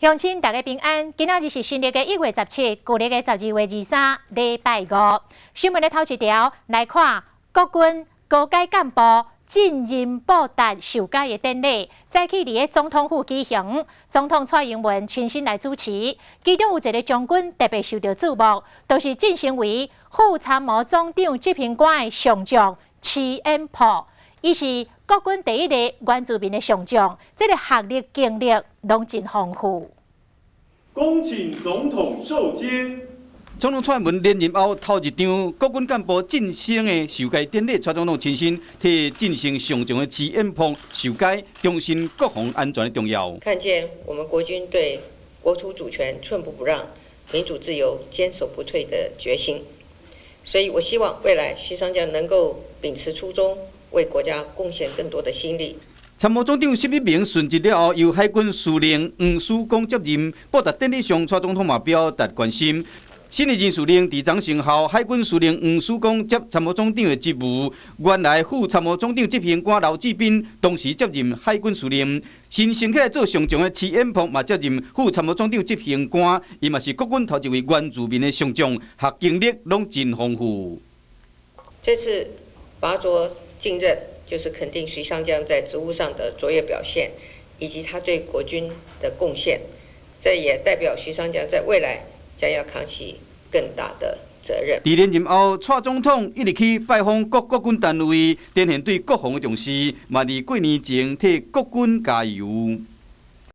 乡亲大家平安，今仔日是新历的1月17，旧历的12月23，礼拜五。新闻的头一条来看，国军高阶干部进任报答受戒的典礼，早起伫总统府举行，总统蔡英文亲身来主持。其中有一个将军特别受到注目，就是晋升为副参谋总长执行官的上将徐延波，伊是国军第一个原住民的上将，这个学历经历拢真丰富。恭请总统受接。总统蔡英文连任后头一场国军干部晋升的授戒典礼，蔡总统亲身替晋升上将的徐延波授戒，重申国防安全的重要。看见我们国军对国土主权寸步不让、民主自由坚守不退的决心，所以我希望未来徐上将能够秉持初衷，为国家贡献更多的心力。参谋总长11名殉职了后，由海军司令黄曙光接任。报答典礼上，蔡总统嘛表达关心。新的任司令伫掌成后，海军司令黄曙光接参谋总长的职务。原来副参谋总长执行官刘志斌同时接任海军司令。新升起来做上将的徐延波嘛接任副参谋总长执行官，伊嘛是国军头一位原住民的上将，学经历拢真丰富。这次拔擢进任，就是肯定徐上将在职务上的卓越表现，以及他对国军的贡献。这也代表徐上将在未来将要扛起更大的责任。在连任后，蔡总统一日去拜访各国军单位，展现对国防的重视，嘛伫过年前替国军加油。